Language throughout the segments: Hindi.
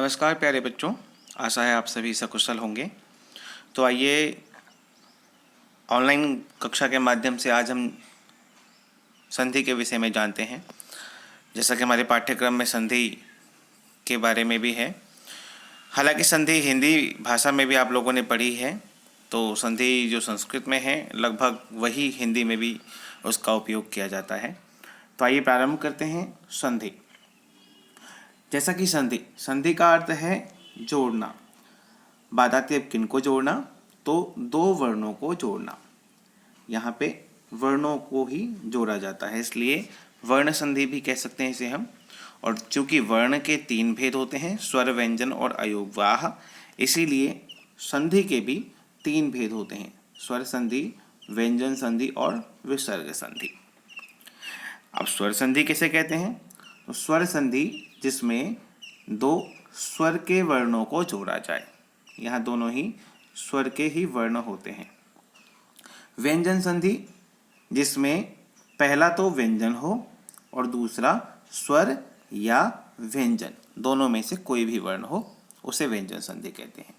नमस्कार प्यारे बच्चों, आशा है आप सभी सकुशल होंगे। तो आइए ऑनलाइन कक्षा के माध्यम से आज हम संधि के विषय में जानते हैं। जैसा कि हमारे पाठ्यक्रम में संधि के बारे में भी है। हालांकि संधि हिंदी भाषा में भी आप लोगों ने पढ़ी है, तो संधि जो संस्कृत में है लगभग वही हिंदी में भी उसका उपयोग किया जाता है। तो आइए प्रारंभ करते हैं। संधि, जैसा कि संधि का अर्थ है जोड़ना। बात आती है अब किनको जोड़ना, तो दो वर्णों को जोड़ना। यहाँ पे वर्णों को ही जोड़ा जाता है, इसलिए वर्ण संधि भी कह सकते हैं इसे हम। और चूंकि वर्ण के तीन भेद होते हैं, स्वर, व्यंजन और अयोगवाह, इसीलिए संधि के भी तीन भेद होते हैं, स्वर संधि, व्यंजन संधि और विसर्ग संधि। अब स्वर संधि किसे कहते हैं? तो स्वर संधि जिसमें दो स्वर के वर्णों को जोड़ा जाए। यहाँ दोनों ही स्वर के ही वर्ण होते हैं। व्यंजन संधि जिसमें पहला तो व्यंजन हो और दूसरा स्वर या व्यंजन, दोनों में से कोई भी वर्ण हो, उसे व्यंजन संधि कहते हैं।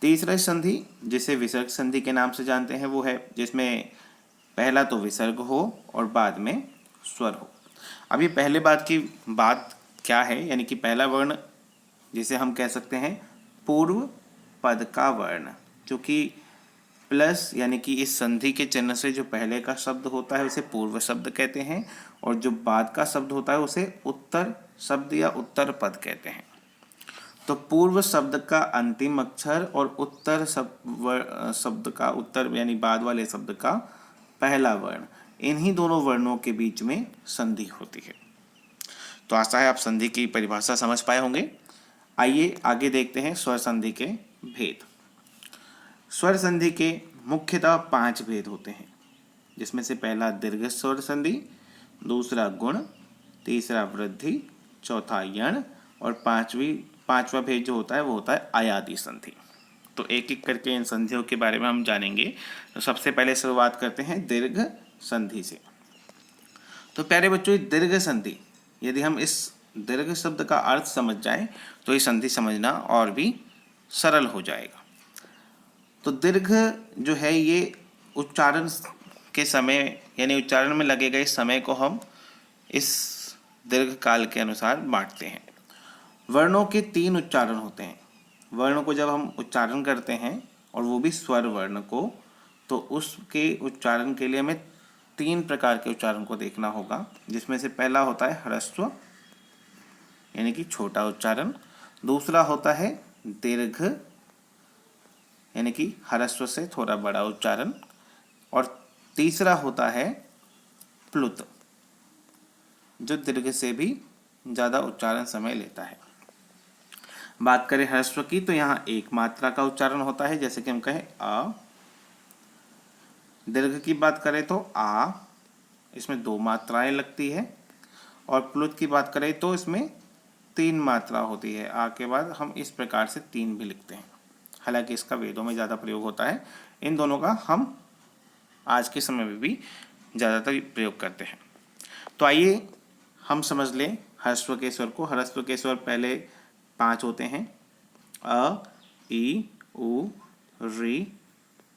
तीसरा संधि जिसे विसर्ग संधि के नाम से जानते हैं वो है जिसमें पहला तो विसर्ग हो और बाद में स्वर हो। अभी पहले बात क्या है, यानी कि पहला वर्ण जिसे हम कह सकते हैं पूर्व पद का वर्ण, जो कि प्लस यानी कि इस संधि के चिन्ह से जो पहले का शब्द होता है उसे पूर्व शब्द कहते हैं, और जो बाद का शब्द होता है उसे उत्तर शब्द या उत्तर पद कहते हैं। तो पूर्व शब्द का अंतिम अक्षर और उत्तर शब्द का उत्तर यानी बाद वाले शब्द का पहला वर्ण, इन्हीं दोनों वर्णों के बीच में संधि होती है। तो आशा है आप संधि की परिभाषा समझ पाए होंगे। आइए आगे देखते हैं स्वर संधि के भेद। स्वर संधि के मुख्यतः 5 भेद होते हैं, जिसमें से पहला दीर्घ स्वर संधि, दूसरा गुण, तीसरा वृद्धि, चौथा यण और पांचवा भेद जो होता है वो होता है अयादि संधि। तो एक एक करके इन संधियों के बारे में हम जानेंगे। तो सबसे पहले शुरुआत करते हैं दीर्घ संधि से। तो प्यारे बच्चों, दीर्घ संधि, यदि हम इस दीर्घ शब्द का अर्थ समझ जाएं तो ये संधि समझना और भी सरल हो जाएगा। तो दीर्घ जो है ये उच्चारण के समय यानी उच्चारण में लगे गए समय को हम इस दीर्घ काल के अनुसार बांटते हैं। वर्णों के 3 उच्चारण होते हैं। वर्ण को जब हम उच्चारण करते हैं और वो भी स्वर वर्ण को, तो उसके उच्चारण के लिए हमें 3 प्रकार के उच्चारण को देखना होगा, जिसमें से पहला होता है ह्रस्व यानी कि छोटा उच्चारण, दूसरा होता है दीर्घ यानी कि ह्रस्व से थोड़ा बड़ा उच्चारण, और तीसरा होता है प्लुत जो दीर्घ से भी ज़्यादा उच्चारण समय लेता है। बात करें ह्रस्व की, तो यहाँ एक मात्रा का उच्चारण होता है, जैसे कि हम कहें अ। दीर्घ की बात करें तो आ, इसमें 2 मात्राएं लगती है, और प्लुत की बात करें तो इसमें 3 मात्रा होती है। आ के बाद हम इस प्रकार से 3 भी लिखते हैं। हालांकि इसका वेदों में ज़्यादा प्रयोग होता है, इन दोनों का हम आज के समय में भी ज़्यादातर प्रयोग करते हैं। तो आइए हम समझ लें ह्रस्व के स्वर को। ह्रस्व के स्वर पहले 5 होते हैं, अ, ई, उ, री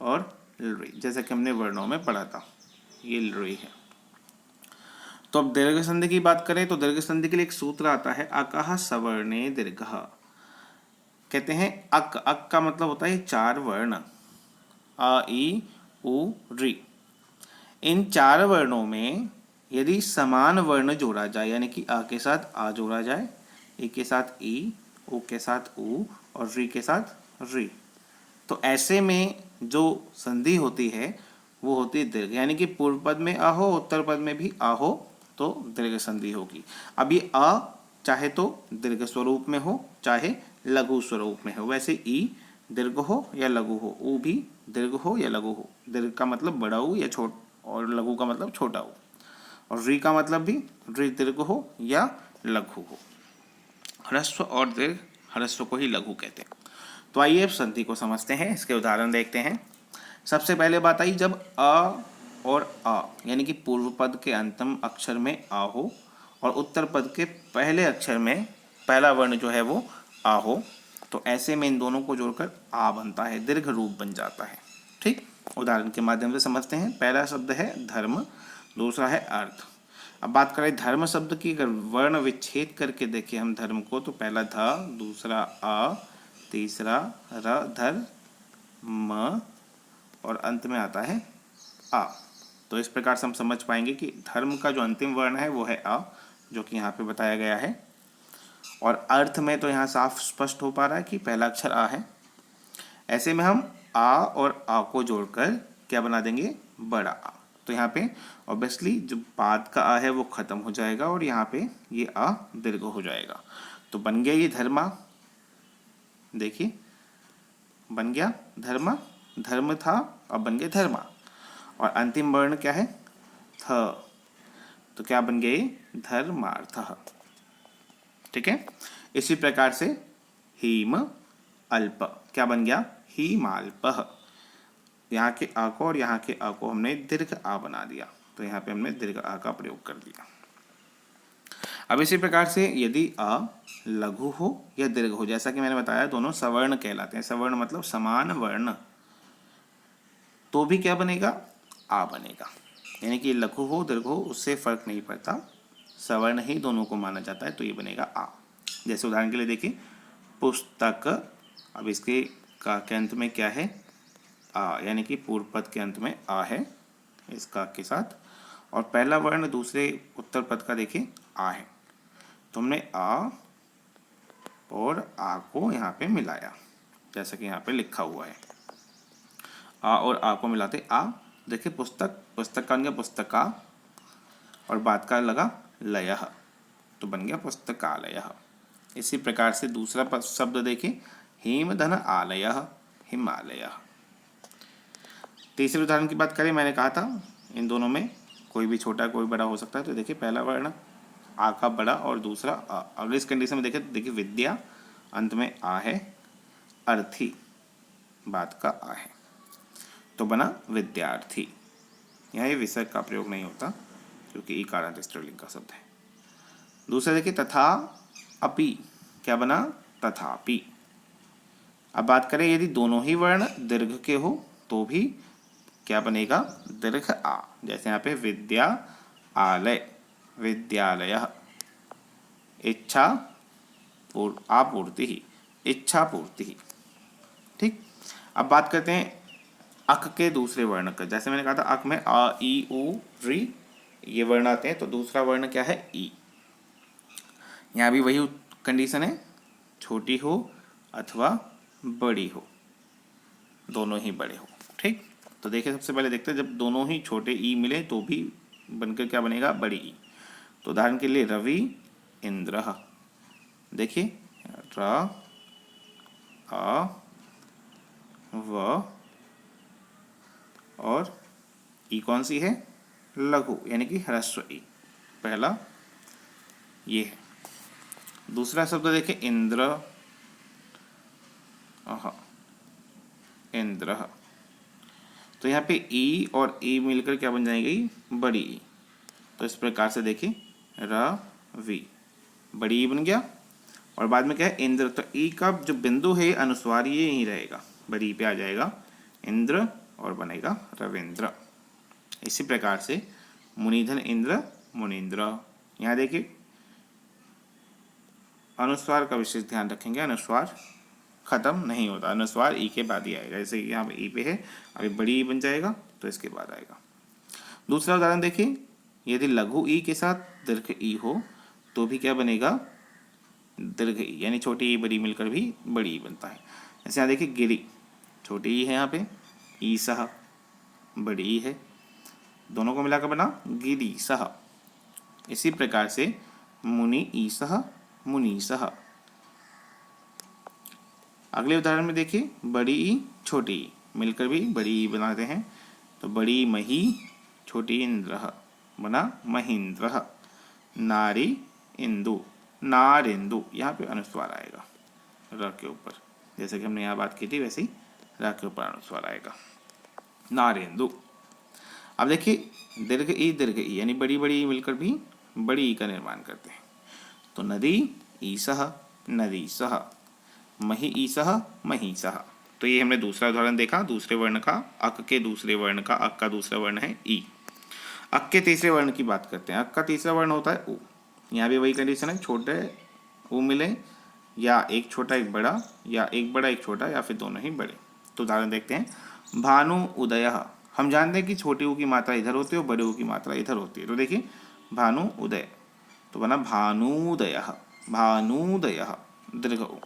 और री, जैसा कि हमने वर्णों में पढ़ा था, ये री है। तो अब दीर्घ संधि की बात करें तो दीर्घ संधि के लिए एक सूत्र आता है, अकः सवर्णे दीर्घः। कहते हैं अक का मतलब होता है 4 वर्ण, अ, ई, उ, री। इन 4 वर्णों में यदि समान वर्ण जोड़ा जाए, यानी कि आ के साथ आ जोड़ा जाए, ई के साथ ई, उ के साथ उ और री के साथ री, तो ऐसे में जो संधि होती है वो होती है दीर्घ, यानी कि पूर्व पद में अ हो, उत्तर पद में भी आ हो, तो दीर्घ संधि होगी। अब ये अ चाहे तो दीर्घ स्वरूप में हो, चाहे लघु स्वरूप में हो। वैसे ई दीर्घ हो या लघु हो, उ भी दीर्घ हो या लघु हो। दीर्घ का मतलब बड़ा उ या छोटा, और लघु का मतलब छोटा उ, और री का मतलब भी री दीर्घ हो या लघु हो। ह्रस्व और दीर्घ, ह्रस्व को ही लघु कहते हैं। तो आइए अब संधि को समझते हैं, इसके उदाहरण देखते हैं। सबसे पहले बात आई जब अ और आ यानी कि पूर्व पद के अंतिम अक्षर में आ हो और उत्तर पद के पहले अक्षर में पहला वर्ण जो है वो आ हो तो ऐसे में इन दोनों को जोड़कर आ बनता है, दीर्घ रूप बन जाता है। ठीक, उदाहरण के माध्यम से समझते हैं। पहला शब्द है धर्म, दूसरा है अर्थ। अब बात करें धर्म शब्द की, अगर वर्ण विच्छेद करके देखें हम धर्म को, तो पहला ध, दूसरा अ, तीसरा र, धर म और अंत में आता है आ। तो इस प्रकार से हम समझ पाएंगे कि धर्म का जो अंतिम वर्ण है वो है अ, जो कि यहाँ पे बताया गया है। और अर्थ में तो यहाँ साफ स्पष्ट हो पा रहा है कि पहला अक्षर आ है। ऐसे में हम आ और आ को जोड़कर क्या बना देंगे, बड़ा आ। तो यहाँ पे ऑब्वियसली जो बाद का आ है वो खत्म हो जाएगा और यहाँ पे ये आ दीर्घ हो जाएगा। तो बन गया ये धर्मा, देखिए बन गया धर्मा, धर्म था अब बन गया धर्मा। और अंतिम वर्ण क्या है, थ, तो क्या बन गया ये धर्मार्थ। ठीक है, इसी प्रकार से हीम अल्प क्या बन गया, हीमाल्पः। यहाँ के आ को और यहाँ के आ को हमने दीर्घ आ बना दिया, तो यहाँ पे हमने दीर्घ आ का प्रयोग कर दिया। अब इसी प्रकार से यदि अ लघु हो या दीर्घ हो, जैसा कि मैंने बताया दोनों सवर्ण कहलाते हैं। सवर्ण मतलब समान वर्ण, तो भी क्या बनेगा, आ बनेगा। यानी कि लघु हो दीर्घ हो उससे फर्क नहीं पड़ता, सवर्ण ही दोनों को माना जाता है, तो ये बनेगा आ। जैसे उदाहरण के लिए देखिए पुस्तक, अब इसके का के अंत में क्या है, आ, यानी कि पूर्व पद के अंत में आ है इसका के साथ, और पहला वर्ण दूसरे उत्तर पद का देखिए आ है। तो हमने आ और आ को यहाँ पे मिलाया, जैसा कि यहाँ पे लिखा हुआ है। आ और आ को मिलाते आ, देखिए पुस्तक, पुस्तक का बन गया पुस्तका, और बाद का लगा लयः, तो बन गया पुस्तकालयः। इसी प्रकार से दूसरा शब्द देखिए हेमधन आलयः, हिमालयः। तीसरे उदाहरण की बात करें, मैंने कहा था इन दोनों में कोई भी छोटा कोई बड़ा हो सकता है। तो देखिए पहला वर्ण आ का बड़ा और दूसरा आ। अगर इस कंडीशन में देखिए विद्या अंत में आ है, अर्थी बाद का आ है, तो बना विद्यार्थी। यहाँ ये विसर्ग का प्रयोग नहीं होता क्योंकि ईकारांत स्त्रीलिंग का शब्द है। दूसरा देखिए तथा अपि क्या बना, तथापि। अब बात करें यदि दोनों ही वर्ण दीर्घ के हो तो भी क्या बनेगा, दीर्घ आ। जैसे यहाँ पे विद्या आलय, विद्यालय, इच्छा आपूर्ति ही, इच्छा पूर्ति ही। ठीक, अब बात करते हैं अक के दूसरे वर्ण का। जैसे मैंने कहा था अक में आ ई उ री ये वर्ण आते हैं, तो दूसरा वर्ण क्या है, ई। यहाँ भी वही कंडीशन है, छोटी हो अथवा बड़ी हो, दोनों ही बड़े हो। ठीक, तो देखिए सबसे पहले देखते हैं जब दोनों ही छोटे ई मिले तो भी बनकर क्या बनेगा, बड़ी ई। तो उदाहरण के लिए रवि इंद्र, देखिए र अ व और ई कौन सी है, लघु यानी कि ह्रस्व ई, पहला ये है। दूसरा शब्द देखिए इंद्र, इंद्र, तो यहाँ पे ई और ई मिलकर क्या बन जाएगी, बड़ी ई। तो इस प्रकार से देखिए रवि, बड़ी ई बन गया, और बाद में क्या है इंद्र, तो ई का जो बिंदु है अनुस्वार ये यहीं रहेगा, बड़ी ई पे आ जाएगा इंद्र और बनेगा रविंद्र। इसी प्रकार से मुनिधन इंद्र, मुनीन्द्र। यहाँ देखिए अनुस्वार का विशेष ध्यान रखेंगे, अनुस्वार खत्म नहीं होता, अनुस्वार ई के बाद ही आएगा। जैसे यहाँ पे ई पे है, अभी बड़ी ई बन जाएगा तो इसके बाद आएगा। दूसरा उदाहरण देखिए यदि लघु ई के साथ दीर्घ ई हो तो भी क्या बनेगा, दीर्घ ई, यानी छोटी ई बड़ी मिलकर भी बड़ी ई बनता है। जैसे यहाँ देखिए गिरी, छोटी ई है यहाँ पे, ई सह बड़ी ई है, दोनों को मिलाकर बना गिरी सह। इसी प्रकार से मुनि ई सह, मुनि सह। अगले उदाहरण में देखिए बड़ी ई छोटी ई मिलकर भी बड़ी ई बनाते हैं, तो बड़ी मही छोटी इंद्र बना महेंद्र। नारी इंदु, नारिंदु, यहाँ पे अनुस्वार आएगा र के ऊपर, जैसे कि हमने यहाँ बात की थी वैसे ही र के ऊपर अनुस्वार आएगा, नारिंदु। अब देखिए दीर्घ ई यानी बड़ी बड़ी मिलकर भी बड़ी ई का निर्माण करते हैं। तो नदी ईसह, नदीसह, मही ईसह महीसह। तो ये हमने दूसरा उदाहरण देखा, दूसरे वर्ण का, अक के दूसरे वर्ण का, अक का दूसरा वर्ण है ई। अक के तीसरे वर्ण की बात करते हैं। अक का तीसरा वर्ण होता है उ। यहाँ भी वही कंडीशन है, छोटे उ मिले या एक छोटा एक बड़ा, या एक बड़ा एक छोटा, या फिर दोनों ही बड़े। तो उदाहरण देखते हैं। भानु उदय। हम जानते हैं कि छोटे उ की मात्रा इधर होती है और बड़े उ की मात्रा इधर होती है। तो देखिए भानु उदय, तो बना भानुदय, भानुदय दीर्घ उ।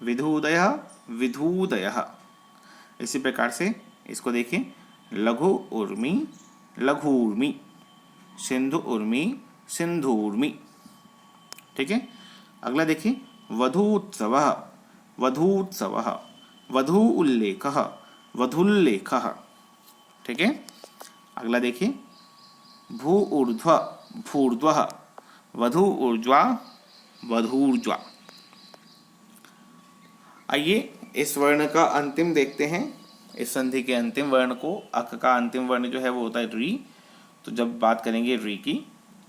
विधुदय, विधुदय। इसी प्रकार से इसको देखिए, लघु उर्मी, लघुर्मी, सिंधु उर्मी, सिंधुर्मी। ठीक है। अगला देखिए, वधूत्सव, वधूत्सव, वधू उल्लेख, वधुल्लेख। ठीक है। अगला देखिए, भू ऊर्ध्व, भूर्ध्व, वधू ऊर्ध्वा, वधूर्ध्वा। आइए इस वर्ण का अंतिम देखते हैं। इस संधि के अंतिम वर्ण को, अक का अंतिम वर्ण जो है वो होता है री। तो जब बात करेंगे री की,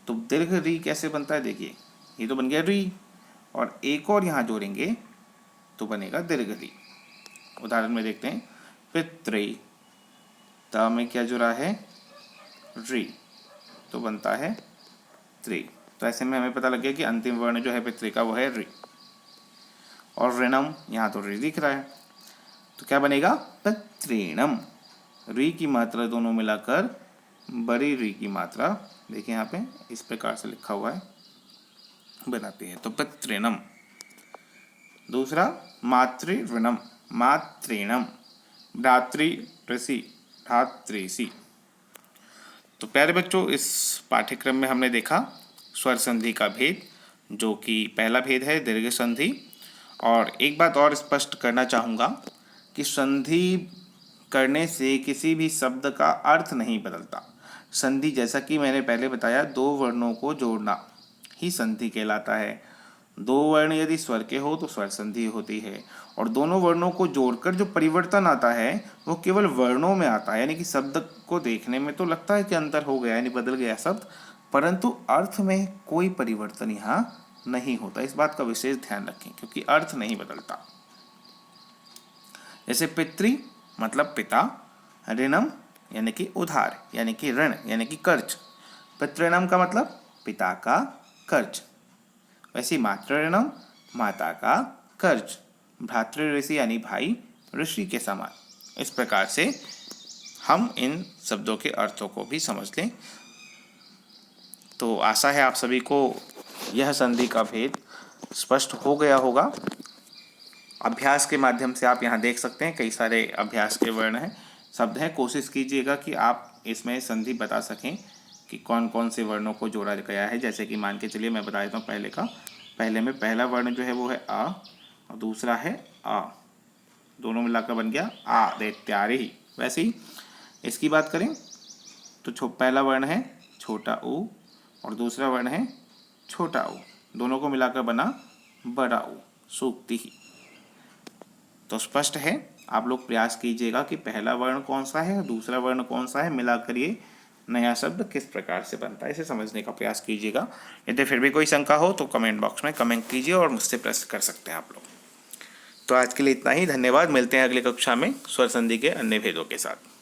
तो दीर्घ री कैसे बनता है, देखिए ये तो बन गया री, और एक और यहाँ जोड़ेंगे तो बनेगा दीर्घ री। उदाहरण में देखते हैं, पितृ, ता में क्या जुड़ा है, री, तो बनता है त्रि। तो ऐसे में हमें पता लग गया कि अंतिम वर्ण जो है पितृ का वो है री। और ऋणम, यहाँ तो री दिख रहा है, तो क्या बनेगा, पितृणम। री की मात्रा दोनों मिलाकर बड़ी री की मात्रा, देखिए यहाँ पे इस प्रकार से लिखा हुआ है, बनाती है, तो पितृणम। दूसरा मातृऋणम, मातृणम, भ्रातृ ऋषि, भ्रातृषि। तो प्यारे बच्चों, इस पाठ्यक्रम में हमने देखा स्वर संधि का भेद, जो कि पहला भेद है दीर्घ संधि। और एक बात और स्पष्ट करना चाहूँगा कि संधि करने से किसी भी शब्द का अर्थ नहीं बदलता। संधि, जैसा कि मैंने पहले बताया, दो वर्णों को जोड़ना ही संधि कहलाता है। दो वर्ण यदि स्वर के हो तो स्वर संधि होती है, और दोनों वर्णों को जोड़कर जो परिवर्तन आता है वो केवल वर्णों में आता है। यानी कि शब्द को देखने में तो लगता है कि अंतर हो गया, यानी बदल गया शब्द, परंतु अर्थ में कोई परिवर्तन यहाँ नहीं होता। इस बात का विशेष ध्यान रखें, क्योंकि अर्थ नहीं बदलता। जैसे पितृ मतलब पिता, ऋणम यानी कि उधार, यानी कि ऋण, यानी कि कर्ज। पितृणम का मतलब पिता का कर्ज। वैसे मातृऋणम, माता का कर्ज। भ्रातृ ऋषि यानी भाई ऋषि के समान। इस प्रकार से हम इन शब्दों के अर्थों को भी समझ लें। तो आशा है आप सभी को यह संधि का भेद स्पष्ट हो गया होगा। अभ्यास के माध्यम से आप यहाँ देख सकते हैं, कई सारे अभ्यास के वर्ण हैं, शब्द हैं। कोशिश कीजिएगा कि आप इसमें संधि बता सकें कि कौन कौन से वर्णों को जोड़ा गया है। जैसे कि मान के चलिए मैं बता देता हूँ पहले का। पहले में पहला वर्ण जो है वो है आ, और दूसरा है आ, दोनों मिलाकर बन गया आ दैत्यारी। वैसे ही इसकी बात करें तो पहला वर्ण है छोटा ऊ, और दूसरा वर्ण है छोटा ऊ, दोनों को मिलाकर बना बड़ा ऊ, सूक्ति ही। तो स्पष्ट है, आप लोग प्रयास कीजिएगा कि पहला वर्ण कौन सा है और दूसरा वर्ण कौन सा है, मिलाकर ये नया शब्द किस प्रकार से बनता है, इसे समझने का प्रयास कीजिएगा। यदि फिर भी कोई शंका हो तो कमेंट बॉक्स में कमेंट कीजिए और मुझसे प्रश्न कर सकते हैं आप लोग। तो आज के लिए इतना ही, धन्यवाद। मिलते हैं अगली कक्षा में स्वर संधि के अन्य भेदों के साथ।